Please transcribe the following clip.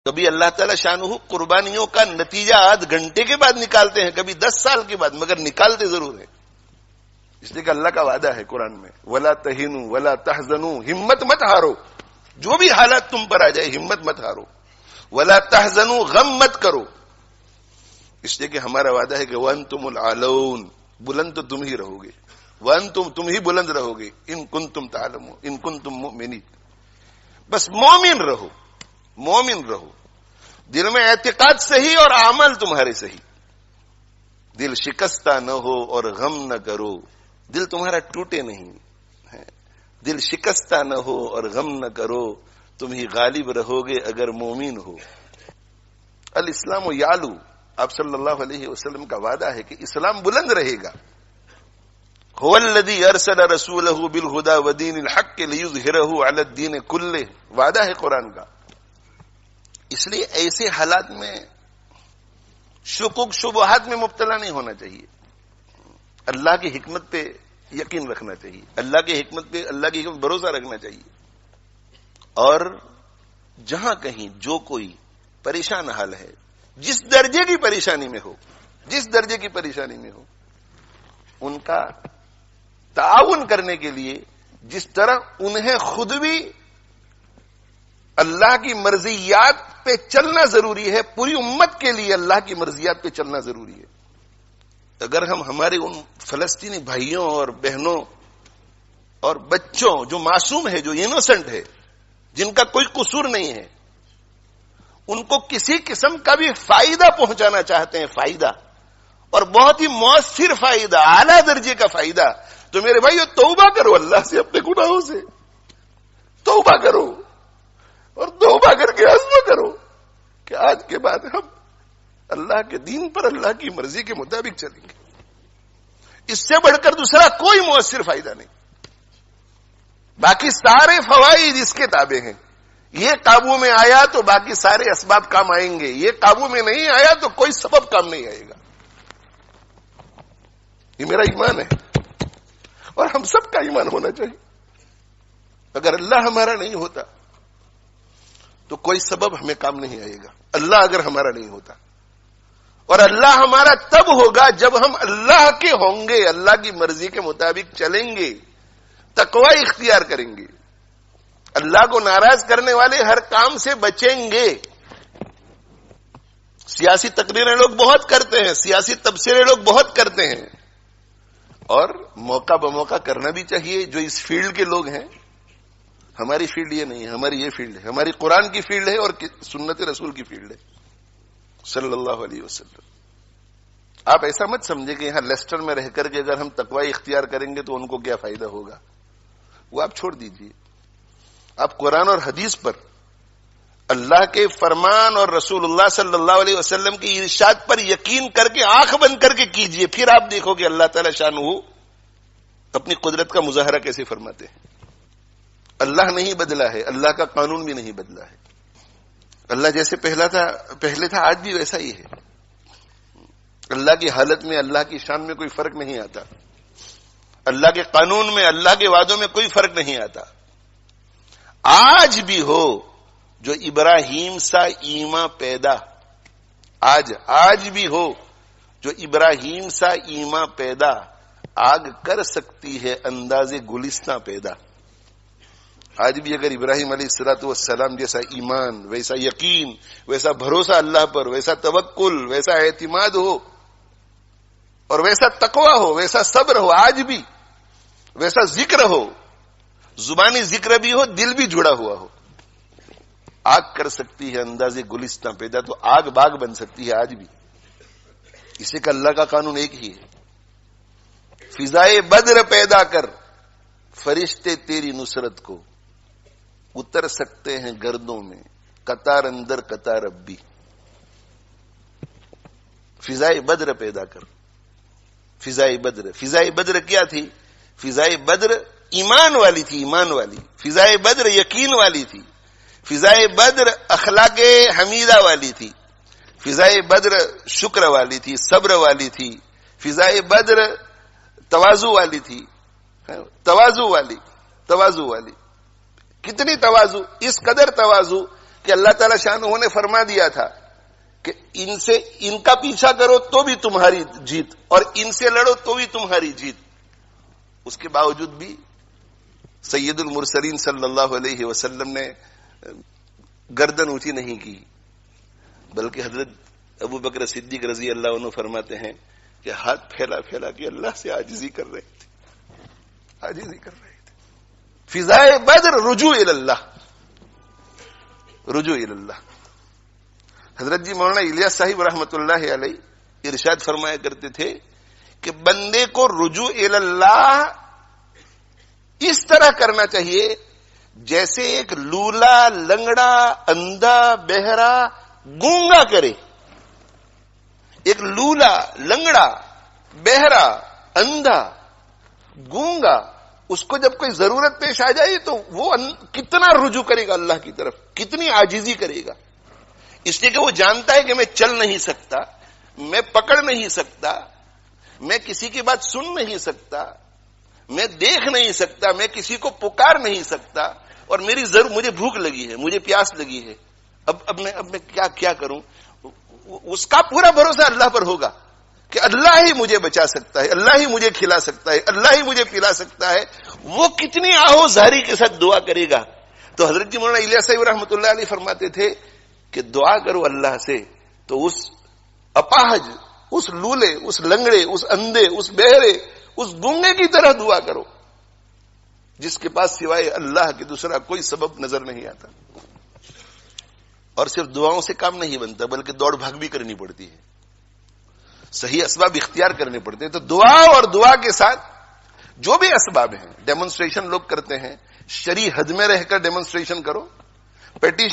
کبھی اللہ تعالی شانہ قربانیوں کا نتیجہ آدھ گھنٹے کے بعد نکالتے ہیں، کبھی 10 سال کے بعد، مگر نکالتے ضرور ہیں. اس لیے کہ اللہ کا وعدہ ہے قرآن میں، وَلَا تَهِنُوا وَلَا تَحْزَنُوا، ہمت مت ہارو، جو بھی حالات تم پر آ جائے ہمت مت ہارو. وَلَا تَحْزَنُوا، غم مت کرو. اس لیے کہ ہمارا وعدہ ہے کہ وَأَنْتُمُ الْأَعْلَوْنَ، بلند تو تم ہی رہو گے. وَأَنْتُمْ، تم ہی بلند رہو گے. إِن كُنتُمْ تَعْلَمُونَ، إِن كُنتُم مُؤْمِنِينَ. بس مومن رہو، مومن رہو، دل میں اعتقاد صحیح اور عمل تمہارے صحیح. دل شکستہ نہ ہو اور غم نہ کرو، دل تمہارا ٹوٹے نہیں. دل شکستہ نہ ہو اور غم نہ کرو، تم ہی غالب رہو گے اگر مومن ہو. الاسلام یعلو، آپ صلی اللہ علیہ وسلم کا وعدہ ہے کہ اسلام بلند رہے گا. هو الذی ارسل رسولہ بالہدی ودین الحق لیظہرہ علی الدین کلہ، وعدہ ہے قرآن کا. اس لیے ایسے حالات میں شکوک شبہات میں مبتلا نہیں ہونا چاہیے. اللہ کی حکمت پہ یقین رکھنا چاہیے، اللہ کی حکمت پہ، اللہ کی حکمت بھروسہ رکھنا چاہیے. اور جہاں کہیں جو کوئی پریشان حال ہے، جس درجے کی پریشانی میں ہو، جس درجے کی پریشانی میں ہو، ان کا تعاون کرنے کے لیے جس طرح انہیں خود بھی اللہ کی مرضیات پہ چلنا ضروری ہے، پوری امت کے لیے اللہ کی مرضیات پہ چلنا ضروری ہے. اگر ہم ہمارے ان فلسطینی بھائیوں اور بہنوں اور بچوں جو معصوم ہے، جو انوسنٹ ہے، جن کا کوئی قصور نہیں ہے، ان کو کسی قسم کا بھی فائدہ پہنچانا چاہتے ہیں، فائدہ اور بہت ہی مؤثر فائدہ، اعلیٰ درجے کا فائدہ، تو میرے بھائیو توبہ کرو اللہ سے، اپنے گناہوں سے توبہ کرو اور توبہ کر کے عزم کرو کہ آج کے بعد ہم اللہ کے دین پر اللہ کی مرضی کے مطابق چلیں گے. اس سے بڑھ کر دوسرا کوئی مؤثر فائدہ نہیں. باقی سارے فوائد اس کے تابع ہیں. یہ قابو میں آیا تو باقی سارے اسباب کام آئیں گے، یہ قابو میں نہیں آیا تو کوئی سبب کام نہیں آئے گا. یہ میرا ایمان ہے اور ہم سب کا ایمان ہونا چاہیے. اگر اللہ ہمارا نہیں ہوتا تو کوئی سبب ہمیں کام نہیں آئے گا. اللہ اگر ہمارا نہیں ہوتا، اور اللہ ہمارا تب ہوگا جب ہم اللہ کے ہوں گے، اللہ کی مرضی کے مطابق چلیں گے، تقوی اختیار کریں گے، اللہ کو ناراض کرنے والے ہر کام سے بچیں گے. سیاسی تقریریں لوگ بہت کرتے ہیں، سیاسی تبصرے لوگ بہت کرتے ہیں، اور موقع بموقع کرنا بھی چاہیے. جو اس فیلڈ کے لوگ ہیں، ہماری فیلڈ یہ نہیں ہے، ہماری یہ فیلڈ ہے، ہماری قرآن کی فیلڈ ہے اور سنت رسول کی فیلڈ ہے صلی اللہ علیہ وسلم. آپ ایسا مت سمجھے کہ یہاں لیسٹر میں رہ کر کے اگر ہم تقوی اختیار کریں گے تو ان کو کیا فائدہ ہوگا، وہ آپ چھوڑ دیجئے. آپ قرآن اور حدیث پر، اللہ کے فرمان اور رسول اللہ صلی اللہ علیہ وسلم کی ارشاد پر یقین کر کے آنکھ بند کر کے کیجئے. پھر آپ دیکھو کہ اللہ تعالی شانہ اپنی قدرت کا مظاہرہ کیسے فرماتے ہیں. اللہ نہیں بدلا ہے، اللہ کا قانون بھی نہیں بدلا ہے. اللہ جیسے پہلے تھا آج بھی ویسا ہی ہے. اللہ کی حالت میں، اللہ کی شان میں کوئی فرق نہیں آتا. اللہ کے قانون میں، اللہ کے وعدوں میں کوئی فرق نہیں آتا. آج بھی ہو جو ابراہیم سا ایمان پیدا، آج بھی ہو جو ابراہیم سا ایمان پیدا، آگ کر سکتی ہے انداز گلستہ پیدا. آج بھی اگر ابراہیم علیہ الصلوۃ والسلام جیسا ایمان، ویسا یقین، ویسا بھروسہ اللہ پر، ویسا توکل، ویسا اعتماد ہو اور ویسا تقوی ہو، ویسا صبر ہو، آج بھی ویسا ذکر ہو، زبانی ذکر بھی ہو، دل بھی جڑا ہوا ہو، آگ کر سکتی ہے انداز گلستہ پیدا. تو آگ باغ بن سکتی ہے آج بھی. اسے کہ اللہ کا قانون ایک ہی ہے. فضائے بدر پیدا کر، فرشتے تیری نصرت کو اتر سکتے ہیں گردوں میں، قطار اندر قطار اب بھی. فضائے بدر پیدا کر. فضائے بدر کیا تھی؟ فضائے بدر ایمان والی تھی، ایمان والی. فضائے بدر یقین والی تھی. فضائے بدر اخلاق حمیدہ والی تھی. فضائے بدر شکر والی تھی، صبر والی تھی. فضائے بدر تواضع والی تھی، تواضع والی. کتنی تواضع؟ اس قدر تواضع کہ اللہ تعالی شانہ نے فرما دیا تھا کہ ان کا پیچھا کرو تو بھی تمہاری جیت اور ان سے لڑو تو بھی تمہاری جیت. اس کے باوجود بھی سید المرسلین صلی اللہ علیہ وسلم نے گردن اونچی نہیں کی، بلکہ حضرت ابو بکر صدیق رضی اللہ عنہ فرماتے ہیں کہ ہاتھ پھیلا پھیلا کے اللہ سے عاجزی کر رہے تھے، عاجزی کر رہے تھے. فضائے بدر رجوع اللہ، رجوع اللہ. حضرت جی مولانا الیاس صاحب رحمۃ اللہ علیہ ارشاد فرمایا کرتے تھے کہ بندے کو رجوع اللہ اس طرح کرنا چاہیے جیسے ایک لولا، لنگڑا، اندھا، بہرا، گونگا کرے. ایک لولا، لنگڑا، بہرا، اندھا، گونگا، اس کو جب کوئی ضرورت پیش آ جائے تو وہ کتنا رجوع کرے گا اللہ کی طرف، کتنی عاجزی کرے گا. اس لیے کہ وہ جانتا ہے کہ میں چل نہیں سکتا، میں پکڑ نہیں سکتا، میں کسی کی بات سن نہیں سکتا، میں دیکھ نہیں سکتا، میں کسی کو پکار نہیں سکتا، اور مجھے بھوک لگی ہے، مجھے پیاس لگی ہے، اب میں کیا کروں. اس کا پورا بھروسہ اللہ پر ہوگا کہ اللہ ہی مجھے بچا سکتا ہے، اللہ ہی مجھے کھلا سکتا ہے، اللہ ہی مجھے پلا سکتا ہے. وہ کتنی آہو زاری کے ساتھ دعا کرے گا. تو حضرت جی مولانا الیاس صاحب رحمۃ اللہ علیہ فرماتے تھے کہ دعا کرو اللہ سے تو اس اپاہج، اس لولے، اس لنگڑے، اس اندھے، اس بہرے، اس گونگے کی طرح دعا کرو جس کے پاس سوائے اللہ کے دوسرا کوئی سبب نظر نہیں آتا. اور صرف دعاؤں سے کام نہیں بنتا بلکہ دوڑ بھاگ بھی کرنی پڑتی ہے، صحیح اسباب اختیار کرنے پڑتے ہیں. تو دعا اور دعا کے ساتھ جو بھی اسباب ہیں، ڈیمونسٹریشن لوگ کرتے ہیں، شرعی حد میں رہ کر ڈیمونسٹریشن کرو، پیٹیشن